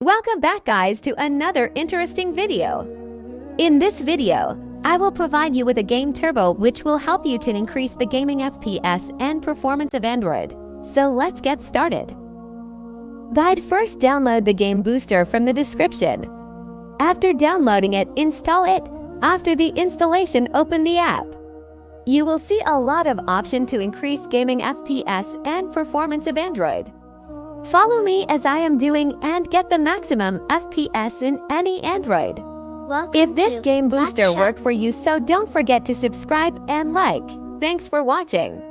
Welcome back guys to another interesting video. In this video, I will provide you with a game turbo which will help you to increase the gaming FPS and performance of Android. So let's get started. Guide: first download the game booster from the description. After downloading it, install it. After the installation, open the app. You will see a lot of options to increase gaming FPS and performance of Android. Follow me as I am doing and get the maximum FPS in any Android. If this game booster worked for you, so don't forget to subscribe and like. Thanks for watching.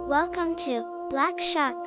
Welcome to Black Shark.